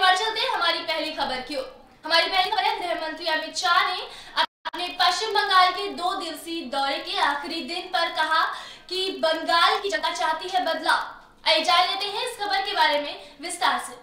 बढ़ चलते हैं हमारी पहली खबर की ओर। हमारी पहली खबर है, गृह मंत्री अमित शाह ने अपने पश्चिम बंगाल के 2 दिवसीय दौरे के आखिरी दिन पर कहा कि बंगाल की जनता चाहती है बदलाव। आइए जान लेते हैं इस खबर के बारे में विस्तार से।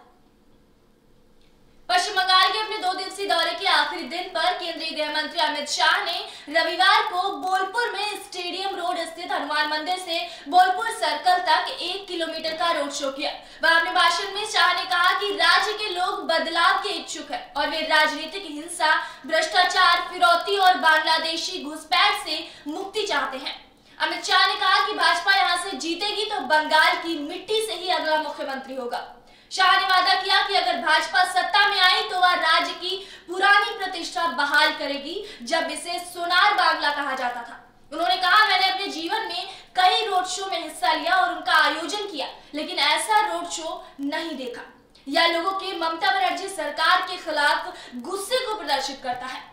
पश्चिम बंगाल के अपने 2 दिवसीय दौरे के आखिरी दिन पर केंद्रीय गृह मंत्री अमित शाह ने रविवार को बोलपुर में स्टेडियम रोड स्थित हनुमान मंदिर से बोलपुर सर्कल तक 1 किलोमीटर का रोड शो किया। वह अपने भाषण में शाह ने कहा कि राज्य के लोग बदलाव के इच्छुक हैं और वे राजनीतिक हिंसा, भ्रष्टाचार, फिरौती और बांग्लादेशी घुसपैठ से मुक्ति चाहते हैं। अमित शाह ने कहा कि भाजपा यहां से जीतेगी तो बंगाल की मिट्टी से ही अगला मुख्यमंत्री होगा। शाह ने वादा किया कि अगर भाजपा सत्ता में आई तो वह राज्य की पुरानी प्रतिष्ठा बहाल करेगी, जब इसे सोनार बांग्ला कहा जाता था। उन्होंने कहा, मैंने अपने जीवन में कई रोड शो में हिस्सा लिया और उनका आयोजन किया, लेकिन ऐसा रोड शो नहीं देखा। यह लोगों के ममता बनर्जी सरकार के खिलाफ गुस्से को प्रदर्शित करता है।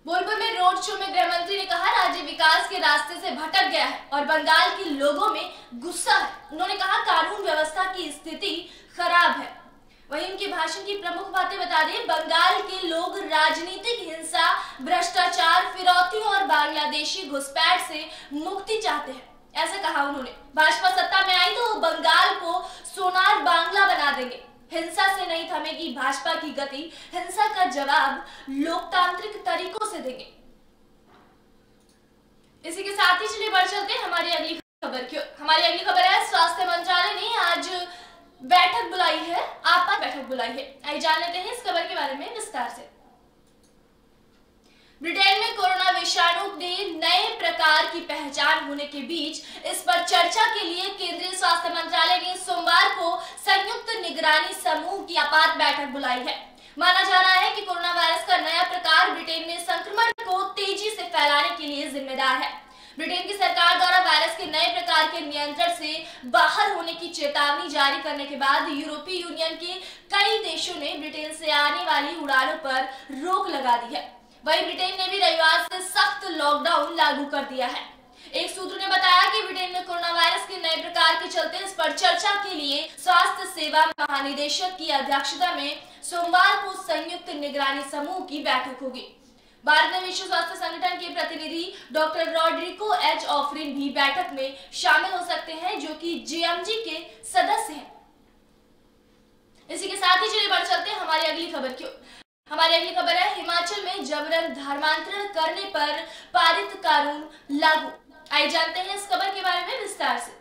बोलपुर में रोड शो में गृह मंत्री ने कहा, राज्य विकास के रास्ते से भटक गया है और बंगाल के लोगों में गुस्सा है। उन्होंने कहा, कानून व्यवस्था की स्थिति खराब है। वहीं उनके भाषण की प्रमुख बातें बता दें, बंगाल के लोग राजनीतिक हिंसा, भ्रष्टाचार, फिरौती और बांग्लादेशी घुसपैठ से मुक्ति चाहते हैं, ऐसा कहा उन्होंने। भाजपा सत्ता में आई तो वो बंगाल को सोनार बांग्ला बना देंगे। हिंसा से नहीं थमेगी भाजपा की गति, हिंसा का जवाब लोकतांत्रिक तरीकों से देंगे। इसी के साथ ही चलिए बढ़ चलते हैं हमारी अगली खबर की ओर। हमारी अगली खबर है, स्वास्थ्य मंत्रालय ने आज बैठक बुलाई है, आपात बैठक बुलाई है। आइए जान लेते हैं इस खबर के बारे में विस्तार से। ब्रिटेन में कोरोना विषाणु के नए प्रकार की पहचान होने के बीच इस पर चर्चा के लिए केंद्रीय स्वास्थ्य मंत्रालय ने सोमवार को संयुक्त निगरानी समूह की आपात बैठक बुलाई है। माना जा रहा है कि कोरोना वायरस का नया प्रकार ब्रिटेन में संक्रमण को तेजी से फैलाने के लिए जिम्मेदार है। ब्रिटेन की सरकार द्वारा वायरस के नए प्रकार के नियंत्रण से बाहर होने की चेतावनी जारी करने के बाद यूरोपीय यूनियन के कई देशों ने ब्रिटेन से आने वाली उड़ानों पर रोक लगा दी है। वहीं ब्रिटेन ने भी रविवार से सख्त लॉकडाउन लागू कर दिया है। एक सूत्र ने बताया कि ब्रिटेन में कोरोना वायरस के नए प्रकार के चलते इस पर चर्चा के लिए स्वास्थ्य सेवा महानिदेशक की अध्यक्षता में सोमवार को संयुक्त निगरानी समूह की बैठक होगी। भारत में विश्व स्वास्थ्य संगठन के प्रतिनिधि डॉक्टर रॉड्रिको एच ऑफ्रिन भी बैठक में शामिल हो सकते हैं, जो कि जेएमजी के सदस्य हैं। इसी के साथ ही चलिए बढ़ चलते हैं हमारी अगली खबर की ओर। हमारी अगली खबर है, हिमाचल में जबरन धर्मांतरण करने पर पारित कानून लागू। आइए जानते हैं इस खबर के बारे में विस्तार से।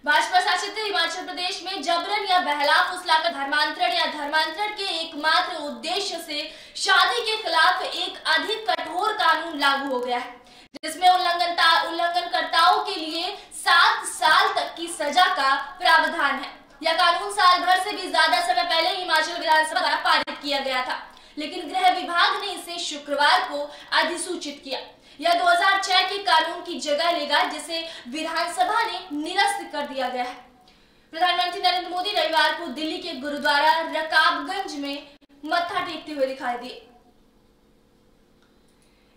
भाजपा शासित हिमाचल प्रदेश में जबरन या बहला फुसलाकर धर्मांतरण या धर्मांतरण के एकमात्र उद्देश्य से शादी के खिलाफ एक अधिक कठोर कानून लागू हो गया है, जिसमें उल्लंघनकर्ताओं के लिए 7 साल तक की सजा का प्रावधान है। यह कानून साल भर से भी ज्यादा समय पहले हिमाचल विधानसभा द्वारा पारित किया गया था, लेकिन गृह विभाग ने इसे शुक्रवार को अधिसूचित किया। यह 2006 के कानून की जगह लेगा, जिसे विधानसभा ने निरस्त कर दिया गया है। प्रधानमंत्री नरेंद्र मोदी रविवार को दिल्ली के गुरुद्वारा रकाबगंज में मत्था टेकते हुए दिखाई दिए।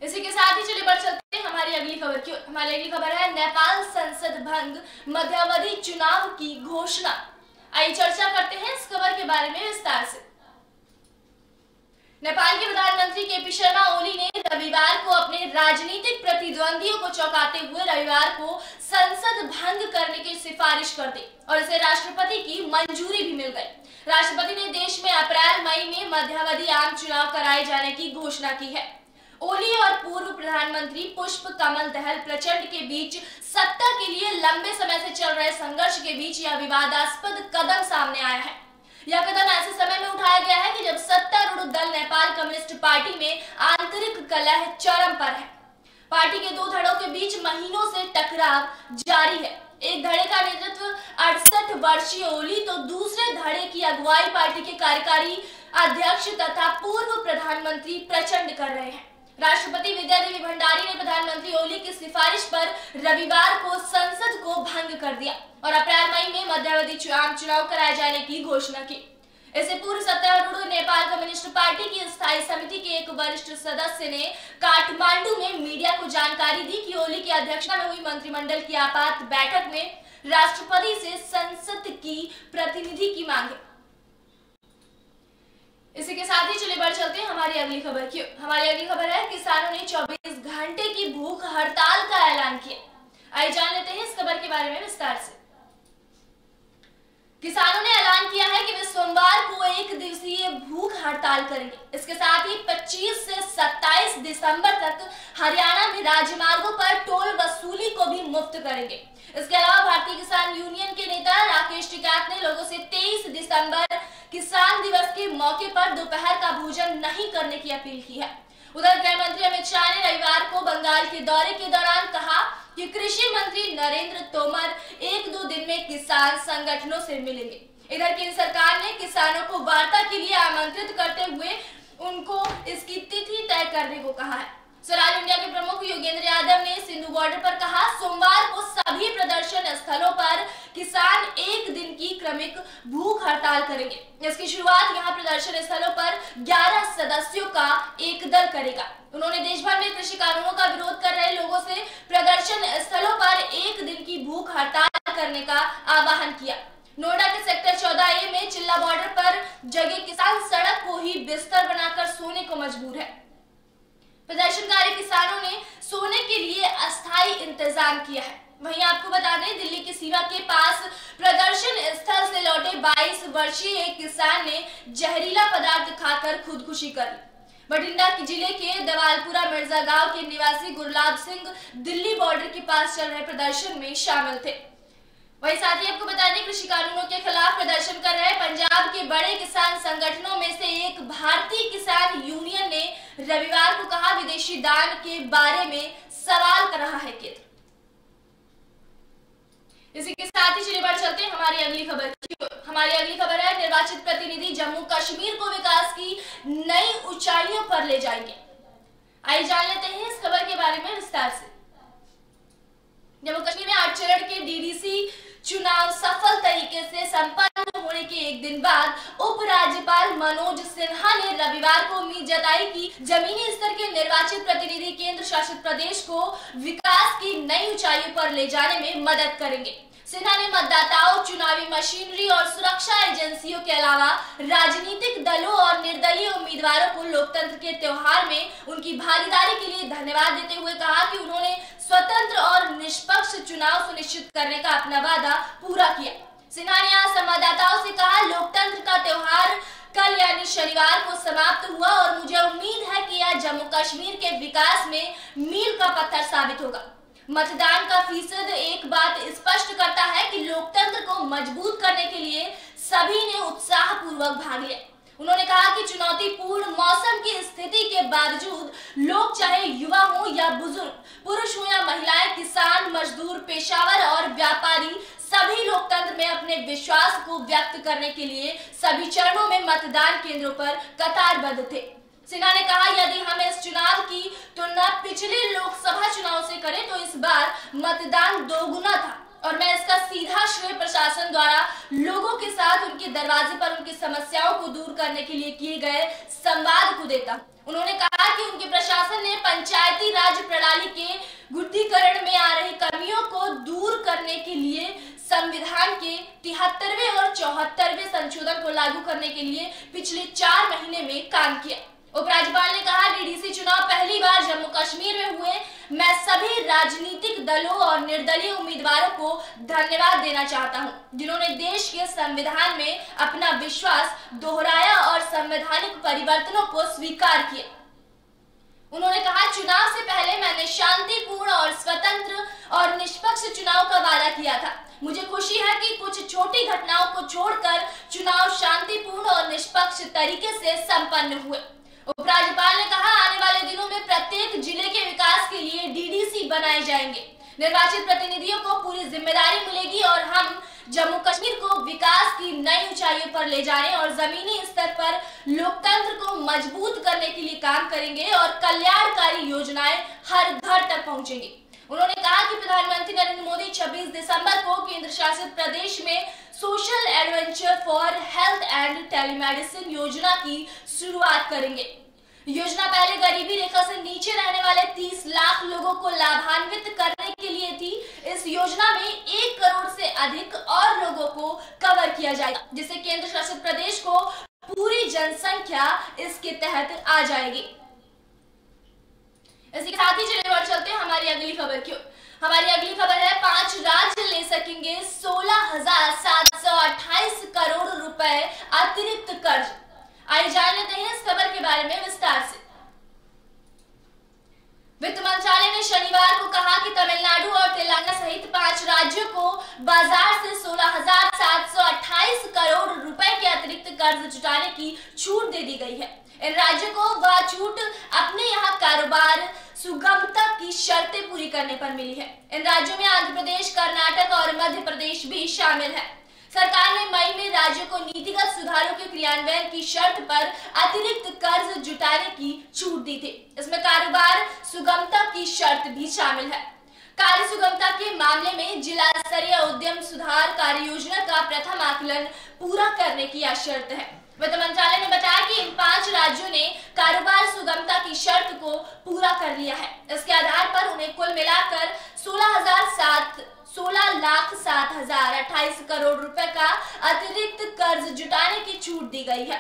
इसी के साथ ही चलिए बढ़ चलते हैं हमारी अगली खबर की ओर। हमारी अगली खबर है, नेपाल संसद भंग, मध्यावधि चुनाव की घोषणा। आइए चर्चा करते हैं इस खबर के बारे में विस्तार से। नेपाल के प्रधानमंत्री केपी शर्मा ओली ने रविवार को अपने राजनीतिक प्रतिद्वंदियों को चौंकाते हुए रविवार को संसद भंग करने की सिफारिश कर दी और इसे राष्ट्रपति की मंजूरी भी मिल गई। राष्ट्रपति ने देश में अप्रैल-मई में मध्यावधि आम चुनाव कराए जाने की घोषणा की है। ओली और पूर्व प्रधानमंत्री पुष्प कमल दहल प्रचंड के बीच सत्ता के लिए लंबे समय से चल रहे संघर्ष के बीच यह विवादास्पद कदम सामने आया है। यह कदम ऐसे समय में उठाया गया है कि जब सत्तारूढ़ दल नेपाल कम्युनिस्ट पार्टी में आंतरिक कलह चरम पर है। पार्टी के 2 धड़ों के बीच महीनों से टकराव जारी है। एक धड़े का नेतृत्व 68 वर्षीय ओली तो दूसरे धड़े की अगुवाई पार्टी के कार्यकारी अध्यक्ष तथा पूर्व प्रधानमंत्री प्रचंड कर रहे हैं। राष्ट्रपति विद्यादेवी भंडारी ने प्रधानमंत्री ओली की सिफारिश पर रविवार को संसद को भंग कर दिया और अप्रैल-मई में मध्यावधि आम चुनाव कराए जाने की घोषणा की। इससे पूर्व सत्तारूढ़ नेपाल कम्युनिस्ट पार्टी की स्थायी समिति के एक वरिष्ठ सदस्य ने काठमांडू में मीडिया को जानकारी दी कि ओली की अध्यक्षता में हुई मंत्रिमंडल की आपात बैठक में राष्ट्रपति से संसद की प्रतिनिधि की मांग है। इसी के साथ ही चलिए बढ़ चलते हैं हमारी अगली खबर की। हमारी अगली खबर है, किसानों ने 24 घंटे की भूख हड़ताल का ऐलान किया। आइए जान लेते हैं इस खबर के बारे में विस्तार से। किसानों ने ऐलान किया है कि वे सोमवार को 1 दिवसीय भूख हड़ताल करेंगे। इसके साथ ही 25 से 27 दिसंबर तक हरियाणा में राजमार्गों पर टोल वसूली को भी मुफ्त करेंगे। इसके अलावा भारतीय किसान यूनियन के नेता राकेश टिकैत ने लोगों से 23 दिसंबर किसान दिवस के मौके पर दोपहर का भोजन नहीं करने की अपील की है। उधर गृह मंत्री अमित शाह ने रविवार को बंगाल के दौरे के दौरान कहा कि कृषि मंत्री नरेंद्र तोमर 1-2 दिन में किसान संगठनों से मिलेंगे। इधर केंद्र सरकार ने किसानों को वार्ता के लिए आमंत्रित करते हुए उनको इसकी तिथि तय करने को कहा है। स्वराज इंडिया के प्रमुख योगेंद्र यादव ने सिंधु बॉर्डर पर कहा, सोमवार को सभी प्रदर्शन स्थलों पर किसान 1 दिन की क्रमिक भूख हड़ताल करेंगे। इसकी शुरुआत यहां प्रदर्शन स्थलों पर 11 सदस्यों का एक दल करेगा। उन्होंने देश भर में कृषि कानूनों का विरोध कर रहे लोगों से प्रदर्शन स्थलों पर 1 दिन की भूख हड़ताल करने का आह्वान किया। नोएडा के सेक्टर 14A में चिल्ला बॉर्डर पर जगह किसान सड़क को ही बिस्तर बनाकर सोने को मजबूर है। प्रदर्शनकारी किसानों ने सोने के लिए अस्थायी इंतजाम किया है। वहीं आपको बता दें, दिल्ली की सीमा के पास प्रदर्शन स्थल से लौटे 22 वर्षीय एक किसान ने जहरीला पदार्थ खाकर खुदकुशी कर ली। बठिंडा जिले के दवालपुरा मिर्जा गांव के निवासी गुरलाब सिंह दिल्ली बॉर्डर के पास चल रहे प्रदर्शन में शामिल थे। वहीं साथ ही आपको बता दें, कृषि कानूनों के खिलाफ प्रदर्शन कर रहे पंजाब के बड़े किसान संगठनों में से एक भारतीय किसान यूनियन ने रविवार को कहा, विदेशी दान के बारे में सवाल कर रहा है केंद्र। इसी के साथ ही चलिए बढ़ चलते हैं हमारी अगली खबर की। हमारी अगली खबर है, निर्वाचित प्रतिनिधि जम्मू कश्मीर को विकास की नई ऊंचाइयों पर ले जाएंगे। आइए जान लेते हैं इस खबर के बारे में विस्तार से। जम्मू कश्मीर में 8 चरण के डीडीसी चुनाव सफल तरीके से संपन्न होने के एक दिन बाद उपराज्यपाल मनोज सिन्हा ने रविवार को उम्मीद जताई कि जमीनी स्तर के निर्वाचित प्रतिनिधि केंद्र शासित प्रदेश को विकास की नई ऊंचाइयों पर ले जाने में मदद करेंगे। सिन्हा ने मतदाताओं, चुनावी मशीनरी और सुरक्षा एजेंसियों के अलावा राजनीतिक दलों और निर्दलीय उम्मीदवारों को लोकतंत्र के त्योहार में उनकी भागीदारी के लिए धन्यवाद देते हुए कहा कि उन्होंने स्वतंत्र और निष्पक्ष चुनाव सुनिश्चित करने का अपना वादा पूरा किया। सिन्हा ने आज संवाददाताओं से कहा, लोकतंत्र का त्योहार कल यानी शनिवार को समाप्त हुआ और मुझे उम्मीद है कि यह जम्मू कश्मीर के विकास में मील का पत्थर साबित होगा। मतदान का फीसद एक बात स्पष्ट करता है कि लोकतंत्र को मजबूत करने के लिए सभी ने उत्साहपूर्वक भाग लिया। उन्होंने कहा कि चुनौतीपूर्ण मौसम की स्थिति के बावजूद लोग चाहे युवा हो या बुजुर्ग, पुरुष हो या महिलाएं, किसान, मजदूर, पेशावर और व्यापारी, सभी लोकतंत्र में अपने विश्वास को व्यक्त करने के लिए सभी चरणों में मतदान केंद्रों पर कतारबद्ध थे। सिन्हा ने कहा, यदि हम इस चुनाव की तुलना पिछले लोकसभा चुनाव से करें तो इस बार मतदान दोगुना था और मैं इसका सीधा श्रेय प्रशासन द्वारा लोगों के साथ उनके दरवाजे पर उनकी समस्याओं को दूर करने के लिए किए गए संवाद को देता हूं। उन्होंने कहा कि उनके प्रशासन ने पंचायती राज प्रणाली के गुत्थीकरण में आ रही कमियों को दूर करने के लिए संविधान के 73वें और 74वें संशोधन को लागू करने के लिए पिछले 4 महीने में काम किया। उपराज्यपाल ने कहा, डीडीसी चुनाव पहली बार जम्मू कश्मीर में हुए। मैं सभी राजनीतिक दलों और निर्दलीय उम्मीदवारों को धन्यवाद देना चाहता हूं, जिन्होंने देश के संविधान में अपना विश्वास दोहराया और संवैधानिक परिवर्तनों को स्वीकार किया। उन्होंने कहा, चुनाव से पहले मैंने शांतिपूर्ण और स्वतंत्र और निष्पक्ष चुनाव का वादा किया था। मुझे खुशी है कि कुछ छोटी घटनाओं को छोड़कर चुनाव शांतिपूर्ण और निष्पक्ष तरीके से संपन्न हुए। उपराज्यपाल ने कहा, आने वाले दिनों में प्रत्येक जिले के विकास के लिए डीडीसी बनाए जाएंगे। निर्वाचित प्रतिनिधियों को पूरी जिम्मेदारी मिलेगी और हम जम्मू कश्मीर को विकास की नई ऊंचाइयों पर ले जाने और जमीनी स्तर पर लोकतंत्र को मजबूत करने के लिए काम करेंगे और कल्याणकारी योजनाएं हर घर तक पहुंचेंगी। उन्होंने कहा कि प्रधानमंत्री नरेंद्र मोदी 26 दिसंबर को केंद्र शासित प्रदेश में social adventure for health and telemedicine योजना की शुरुआत करेंगे। योजना पहले गरीबी रेखा से नीचे रहने वाले 30 लाख लोगों को लाभान्वित करने के लिए थी। इस योजना में 1 करोड़ से अधिक और लोगों को कवर किया जाएगा, जिससे केंद्र शासित प्रदेश को पूरी जनसंख्या इसके तहत आ जाएगी। इसी के साथ ही चलिए और चलते हैं हमारी अगली खबर की। हमारी अगली खबर है 5 राज्य ले सकेंगे 16,728 करोड़ रुपए अतिरिक्त कर्ज। आइए जान लेते हैं इस खबर के बारे में विस्तार से। वित्त मंत्रालय ने शनिवार को कहा कि तमिलनाडु और तेलंगाना सहित 5 राज्यों को बाजार से 16,728 करोड़ रुपए के अतिरिक्त कर्ज जुटाने की छूट दे दी गई है। इन राज्यों को वह छूट अपने यहाँ कारोबार सुगमता की शर्तें पूरी करने पर मिली है। इन राज्यों में आंध्र प्रदेश, कर्नाटक और मध्य प्रदेश भी शामिल है। सरकार ने मई में राज्यों को नीतिगत सुधारों के क्रियान्वयन की शर्त पर अतिरिक्त कर्ज जुटाने की छूट दी थी। इसमें कारोबार सुगमता की शर्त भी शामिल है। कार्य सुगमता के मामले में जिला स्तरीय उद्यम सुधार कार्य योजना का प्रथम आकलन पूरा करने की शर्त है। वित्त मंत्रालय ने बताया कि इन 5 राज्यों ने कारोबार सुगमता की शर्त को पूरा कर लिया है। इसके आधार पर उन्हें कुल मिलाकर 16,07,28 करोड़ रुपए का अतिरिक्त कर्ज जुटाने की छूट दी गई है।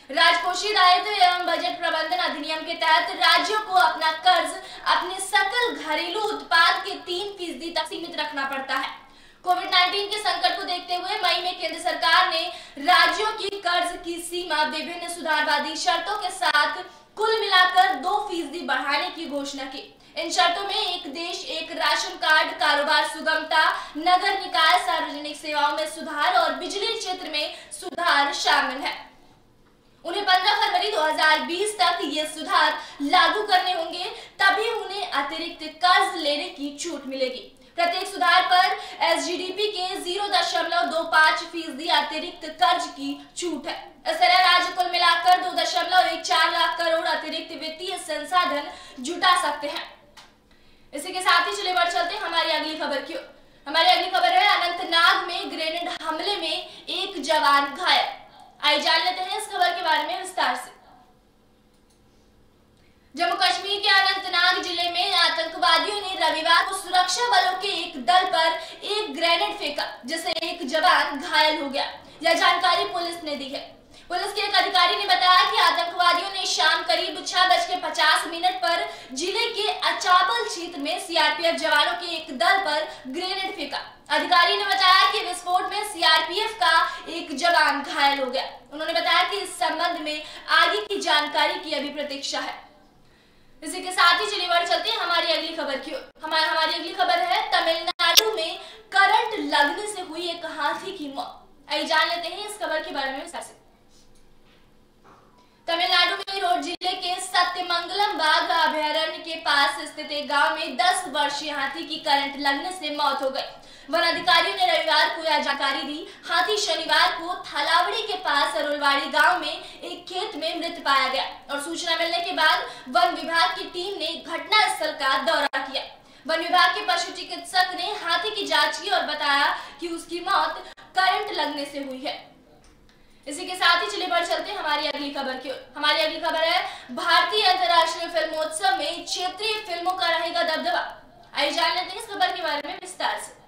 राजकोषीय दायित्व एवं बजट प्रबंधन अधिनियम के तहत राज्यों को अपना कर्ज अपने सकल घरेलू उत्पाद के 3% तक सीमित रखना पड़ता है। कोविड-19 के संकट को देखते हुए मई में केंद्र सरकार ने राज्यों की कर्ज की सीमा विभिन्न सुधारवादी शर्तों के साथ कुल मिलाकर 2% बढ़ाने की घोषणा की। इन शर्तों में एक देश एक राशन कार्ड, कारोबार सुगमता, नगर निकाय, सार्वजनिक सेवाओं में सुधार और बिजली क्षेत्र में सुधार शामिल है। उन्हें 15 फरवरी 2020 तक ये सुधार लागू करने होंगे, तभी उन्हें अतिरिक्त कर्ज लेने की छूट मिलेगी। प्रत्येक सुधार पर एसजीडीपी के 0.25% अतिरिक्त कर्ज की छूट है। इस तरह राज्य कुल मिलाकर 2.14 लाख करोड़ अतिरिक्त वित्तीय संसाधन जुटा सकते हैं। इसी के साथ ही चलिए बढ़ चलते हैं हमारी अगली खबर की। हमारी अगली खबर है अनंतनाग में ग्रेनेड हमले में एक जवान घायल। आइए जान लेते हैं इस खबर के बारे में विस्तार से। जम्मू कश्मीर के अनंतनाग जिले में आतंकवादियों ने रविवार को सुरक्षा बलों के एक दल पर एक ग्रेनेड फेंका, जिससे एक जवान घायल हो गया। यह जानकारी पुलिस ने दी है। पुलिस के एक अधिकारी ने बताया कि आतंकवादियों ने शाम करीब 6:50 पर जिले के अचाबल क्षेत्र में सीआरपीएफ जवानों के एक दल पर ग्रेनेड फेंका। अधिकारी ने बताया कि विस्फोट में सीआरपीएफ का एक जवान घायल हो गया। उन्होंने बताया कि इस संबंध में आगे की जानकारी की अभी प्रतीक्षा है। इसी के साथ ही चलिए बढ़ चलते हैं हमारी अगली खबर की ओर। हमारी अगली खबर है तमिलनाडु में करंट लगने से हुई एक हाथी की मौत। आइए जान लेते हैं इस खबर के बारे में विस्तार से। तमिलनाडु में रोड जिले के सत्यमंगलम बाघ अभयारण्य के पास स्थित एक गांव में 10 वर्षीय हाथी की करंट लगने से मौत हो गई। वन अधिकारियों ने रविवार को यह जानकारी दी। हाथी शनिवार को थालावड़ी के पास अरुलवाड़ी गांव में एक खेत में मृत पाया गया और सूचना मिलने के बाद वन विभाग की टीम ने घटनास्थल का दौरा किया। वन विभाग के पशु चिकित्सक ने हाथी की जांच की और बताया कि उसकी मौत करंट लगने से हुई है। इसी के साथ ही चलिए बढ़ चलते हैं हमारी अगली खबर की ओर। हमारी अगली खबर है भारतीय अंतर्राष्ट्रीय फिल्मोत्सव में क्षेत्रीय फिल्मों का रहेगा दबदबा। आइए जान लेते हैं इस खबर के बारे में विस्तार से।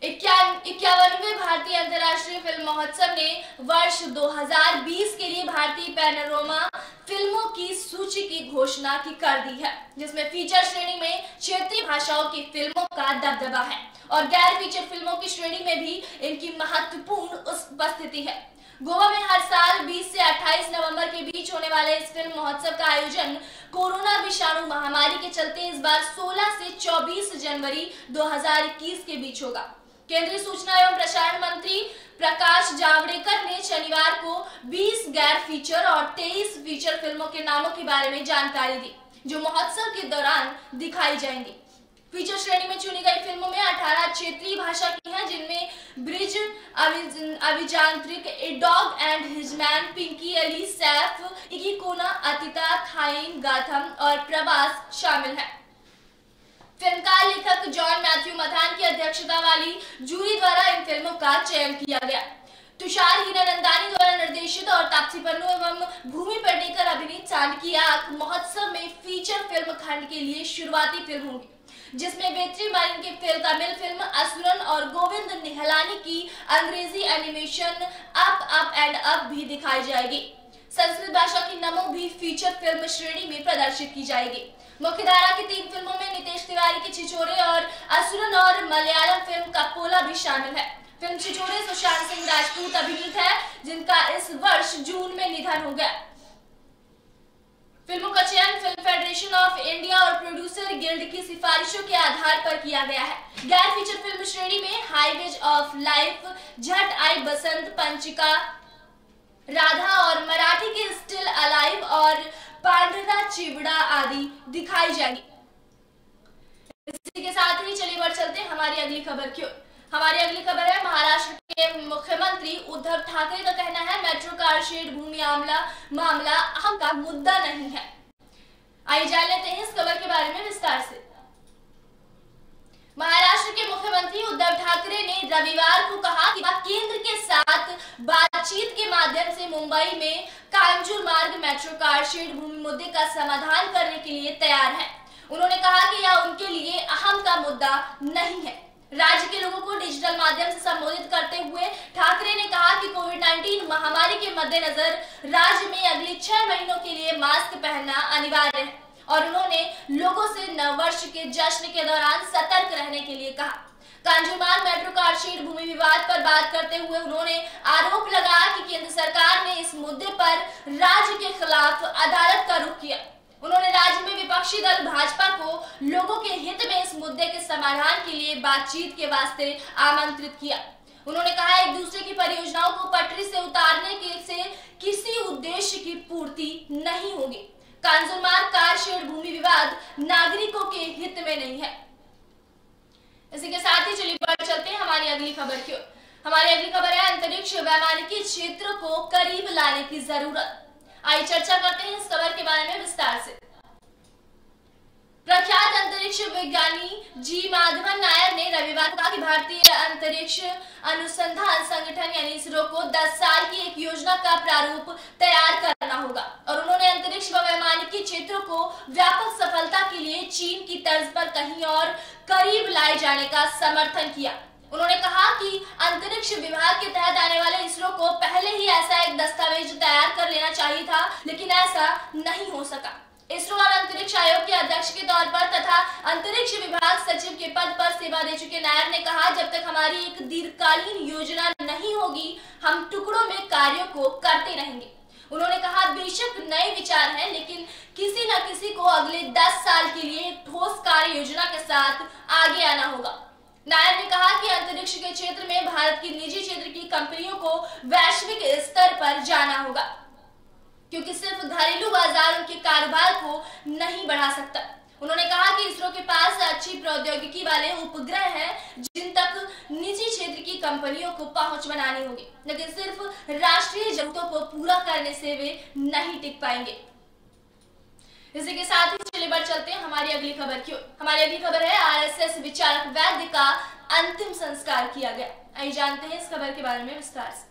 51वें भारतीय अंतर्राष्ट्रीय फिल्म महोत्सव ने वर्ष 2020 के लिए भारतीय पैनोरमा फिल्मों की सूची की घोषणा कर दी है, जिसमें फीचर श्रेणी में क्षेत्रीय भाषाओं की फिल्मों का दबदबा है और गैर फीचर फिल्मों की श्रेणी में भी इनकी महत्वपूर्ण उपस्थिति है। गोवा में हर साल 20 से 28 नवंबर के बीच होने वाले इस फिल्म महोत्सव का आयोजन कोरोना विषाणु महामारी के चलते इस बार 16 से 24 जनवरी 2021 के बीच होगा। केंद्रीय सूचना एवं प्रसारण मंत्री प्रकाश जावड़ेकर ने शनिवार को 20 गैर फीचर और 23 फीचर फिल्मों के नामों के बारे में जानकारी दी, जो महोत्सव के दौरान दिखाई जाएंगी। फीचर श्रेणी में चुनी गई फिल्मों में 18 क्षेत्रीय भाषा की हैं, जिनमें ब्रिज, अभियांत्रिक, a dog and his man, Pinki Ali Saif, इकीकोना, अतिता, थाइन, गाथम और प्रवास शामिल है। फिल्मकार लेखक जॉन मैथ्यू मथान की अध्यक्षता वाली जूरी द्वारा इन फिल्मों का चयन किया गया। तुषार हीरानंदानी द्वारा निर्देशित और तापसी पन्नू एवं भूमि पेडनेकर अभिनीत चांद की आंख महोत्सव में फीचर फिल्म खंड के लिए शुरुआती फिल्म होगी। जिसमें वेट्रीमारन की तमिल फिल्म असुरन और गोविंद निहलानी की अंग्रेजी एनिमेशन अप एंड अप भी दिखाई जाएगी। संस्कृत भाषा की नमो भी फीचर फिल्म श्रेणी में प्रदर्शित की जाएगी। मुख्यधारा की 3 फिल्मों में नितेश तिवारी की छिछोरे और असुरन और मलयालम फिल्म कपोला भी शामिल है। फिल्म छिछोरे सुशांत सिंह राजपूत अभिनीत है, जिनका इस वर्ष जून में निधन हो गया। फिल्मों का चयन फिल्म फेडरेशन ऑफ इंडिया और प्रोड्यूसर गिल्ड की सिफारिशों के आधार पर किया गया है। गैर फीचर फिल्म श्रेणी में हाईवेज ऑफ लाइफ, झट आई बसंत पंचिका, राधा और मराठी के स्टिल अलाइव और पांढरा चिवड़ा आदि दिखाई जाएगी। इसी के साथ ही चलिए बढ़ चलते हैं हमारी अगली खबर की ओर। हमारी अगली खबर है महाराष्ट्र के मुख्यमंत्री उद्धव ठाकरे का कहना है मेट्रो कार शेड भूमि मामला अहम का मुद्दा नहीं है। आइए जान लेते हैं इस खबर के बारे में विस्तार से। महाराष्ट्र के मुख्यमंत्री उद्धव ठाकरे ने रविवार को कहा कि वह केंद्र के साथ बातचीत के माध्यम से मुंबई में कांजूर मार्ग मेट्रो कार शेड भूमि मुद्दे का समाधान करने के लिए तैयार है। उन्होंने कहा कि यह उनके लिए अहम का मुद्दा नहीं है। राज्य के लोगों को डिजिटल माध्यम से संबोधित करते हुए ठाकरे ने कहा कि कोविड-19 महामारी के मद्देनजर राज्य में अगले 6 महीनों के लिए मास्क पहनना अनिवार्य है और उन्होंने लोगों से नववर्ष के जश्न के दौरान सतर्क रहने के लिए कहा। कांजूरमार्ग मेट्रो कार शेड भूमि विवाद पर बात करते हुए उन्होंने आरोप लगाया कि केंद्र सरकार ने इस मुद्दे पर राज्य के खिलाफ अदालत का रुख किया। उन्होंने राज्य में विपक्षी दल भाजपा को लोगों के हित में इस मुद्दे के समाधान के लिए बातचीत के वास्ते आमंत्रित किया। उन्होंने कहा एक दूसरे की परियोजनाओं को पटरी से उतारने से किसी उद्देश्य की पूर्ति नहीं होगी। कांजूरमार्ग कार शेड भूमि विवाद नागरिकों के हित में नहीं है। इसी के साथ ही चलिए बढ़ चलते हैं हमारी अगली खबर की ओर। हमारी अगली खबर है अंतरिक्ष वैमानिकी क्षेत्र को करीब लाने की जरूरत। आइए चर्चा करते हैं इस खबर के बारे में विस्तार से। प्रख्यात अंतरिक्ष विज्ञानी जी माधवन नायर ने रविवार को कहा कि भारतीय अंतरिक्ष अनुसंधान संगठन यानी इसरो को 10 साल की एक योजना का प्रारूप तैयार करना होगा और उन्होंने अंतरिक्ष व वैमानिकी क्षेत्रों को व्यापक सफलता के लिए चीन की तर्ज पर कहीं और करीब लाए जाने का समर्थन किया। उन्होंने कहा कि अंतरिक्ष विभाग के तहत आने वाले इसरो को पहले ही ऐसा एक दस्तावेज तैयार कर लेना चाहिए था, लेकिन ऐसा नहीं हो सका। इसरो और अंतरिक्ष आयोग के अध्यक्ष के तौर पर तथा अंतरिक्ष विभाग सचिव के पद पर सेवा दे चुके नायर ने कहा, जब तक हमारी एक दीर्घकालीन योजना नहीं होगी, हम टुकड़ों में कार्यों को करते रहेंगे। उन्होंने कहा, बेशक नए विचार हैं, लेकिन किसी न किसी को अगले 10 साल के लिए एक ठोस कार्य योजना के साथ आगे आना होगा। नायर ने कहा कि अंतरिक्ष के क्षेत्र में भारत की निजी क्षेत्र की कंपनियों को वैश्विक स्तर पर जाना होगा, क्योंकि सिर्फ घरेलू बाजार उनके कारोबार को नहीं बढ़ा सकता। उन्होंने कहा कि इसरो के पास अच्छी प्रौद्योगिकी वाले उपग्रह हैं जिन तक निजी क्षेत्र की कंपनियों को पहुंच बनानी होगी, लेकिन सिर्फ राष्ट्रीय जरूरतों को पूरा करने से वे नहीं टिक पाएंगे। इसी के साथ ही चलिए बढ़ चलते हैं हमारी अगली खबर की ओर। हमारी अगली खबर है आरएसएस विचारक वैद्य का अंतिम संस्कार किया गया। आइए जानते हैं इस खबर के बारे में विस्तार से।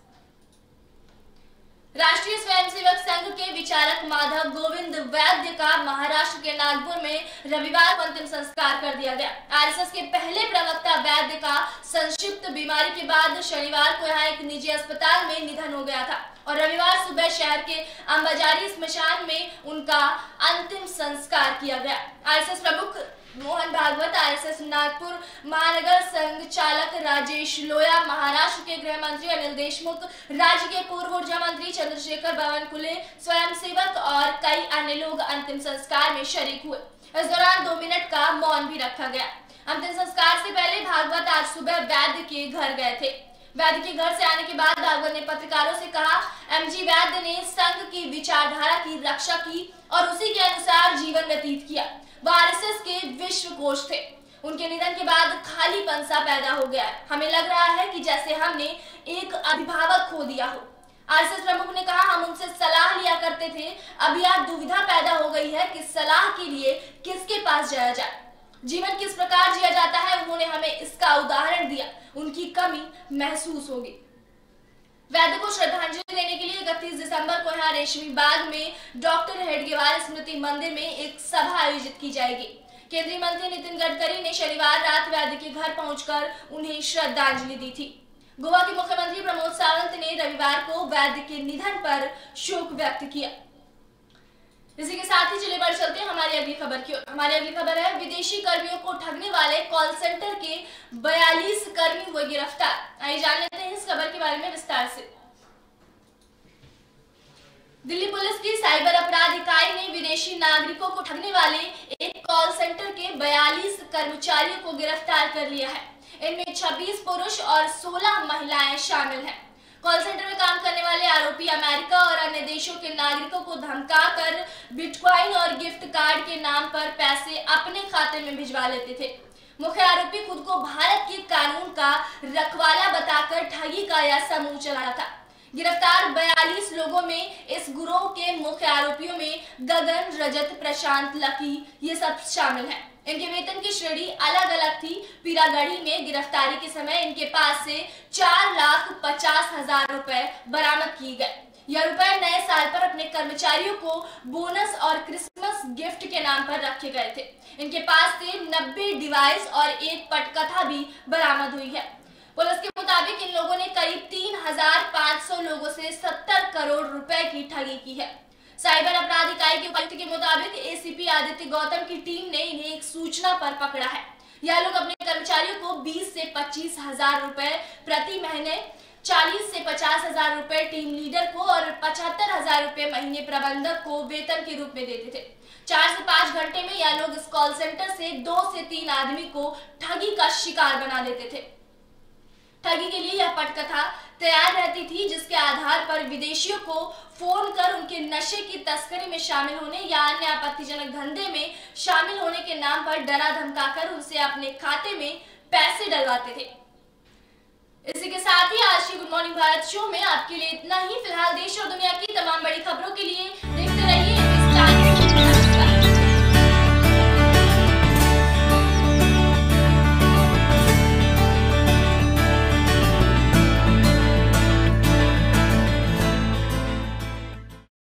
राष्ट्रीय स्वयंसेवक संघ के विचारक माधव गोविंद वैद्य का महाराष्ट्र के नागपुर में रविवार को अंतिम संस्कार कर दिया गया। आरएसएस के पहले प्रवक्ता वैद्य का संक्षिप्त बीमारी के बाद शनिवार को यहाँ एक निजी अस्पताल में निधन हो गया था और रविवार सुबह शहर के अंबाजारी स्मशान में उनका अंतिम संस्कार किया गया। आरएसएस प्रमुख मोहन भागवत, आरएसएस नागपुर महानगर संघ चालक राजेश लोया, महाराष्ट्र के गृह मंत्री अनिल देशमुख, राज्य के पूर्व ऊर्जा मंत्री चंद्रशेखर बावनकुले, स्वयंसेवक और कई अन्य लोग अंतिम संस्कार में शरीक हुए। इस दौरान 2 मिनट का मौन भी रखा गया। अंतिम संस्कार से पहले भागवत आज सुबह वैद्य के घर गए थे। वैद्य के घर से आने के बाद भागवत ने पत्रकारों से कहा, एमजी वैद्य ने संघ की विचारधारा की रक्षा की और उसी के अनुसार जीवन व्यतीत किया। वह आरएसएस के विश्व कोश थे। उनके निधन के बाद खालीपन सा पैदा हो गया है। हमें लग रहा है कि जैसे हमने एक अभिभावक खो दिया हो। आरएसएस प्रमुख ने कहा, हम उनसे सलाह लिया करते थे, अभी आज दुविधा पैदा हो गई है कि सलाह के लिए किसके पास जाया जाए। जीवन किस प्रकार जिया जाता है, उन्होंने हमें इसका उदाहरण दिया। उनकी कमी महसूस होगी। वैद्य को श्रद्धांजलि देने के लिए 31 दिसंबर को यहाँ रेशमी बाग में डॉक्टर हेडगेवार स्मृति मंदिर में एक सभा आयोजित की जाएगी। केंद्रीय मंत्री नितिन गडकरी ने शनिवार रात वैद्य के घर पहुंचकर उन्हें श्रद्धांजलि दी थी। गोवा के मुख्यमंत्री प्रमोद सावंत ने रविवार को वैद्य के निधन पर शोक व्यक्त किया। इसी के साथ ही चले बढ़ चलते हैं हमारी अगली खबर की ओर। हमारी अगली खबर है, विदेशी कर्मियों को ठगने वाले कॉल सेंटर के 42 कर्मी हुए गिरफ्तार। आइए जान लेते हैं इस खबर के बारे में विस्तार से। दिल्ली पुलिस की साइबर अपराध इकाई ने विदेशी नागरिकों को ठगने वाले एक कॉल सेंटर के 42 कर्मचारियों को गिरफ्तार कर लिया है। इनमें 26 पुरुष और 16 महिलाएं शामिल हैं। कॉल सेंटर में काम करने वाले आरोपी अमेरिका और अन्य देशों के नागरिकों को धमकाकर बिटकॉइन और गिफ्ट कार्ड के नाम पर पैसे अपने खाते में भिजवा लेते थे। मुख्य आरोपी खुद को भारत के कानून का रखवाला बताकर ठगी का यह समूह चलाया था। गिरफ्तार 42 लोगों में इस गिरोह के मुख्य आरोपियों में गगन, रजत, प्रशांत, लकी ये सब शामिल हैं। इनके वेतन की श्रेणी अलग अलग थी। पीरागढ़ी में गिरफ्तारी के समय इनके पास से 4,50,000 रुपए बरामद किए गए। यह रुपए नए साल पर अपने कर्मचारियों को बोनस और क्रिसमस गिफ्ट के नाम पर रखे गए थे। इनके पास से 90 डिवाइस और एक पटकथा भी बरामद हुई है। पुलिस के मुताबिक इन लोगों ने करीब 3,500 लोगों से 70 करोड़ रुपए की ठगी की है। साइबर अपराध इकाई के उपायुक्त के मुताबिक एसीपी आदित्य गौतम की टीम ने इन्हें एक सूचना पर पकड़ा है। यह लोग अपने कर्मचारियों को 20 से 25,000 रुपए प्रति महीने, 40 से 50,000 रुपए टीम लीडर को और 75,000 रुपए महीने प्रबंधक को वेतन के रूप में देते थे। 4 से 5 घंटे में यह लोग इस कॉल सेंटर से 2 से 3 आदमी को ठगी का शिकार बना देते थे। ठगी के लिए यह पटकथा तैयार रहती थी, जिसके आधार पर विदेशियों को फोन कर उनके नशे की तस्करी में शामिल होने या अन्य आपत्तिजनक धंधे में शामिल होने के नाम पर डरा धमकाकर उनसे अपने खाते में पैसे डलवाते थे। इसी के साथ ही आज की गुड मॉर्निंग भारत शो में आपके लिए इतना ही। फिलहाल देश और दुनिया की तमाम बड़ी खबरों के लिए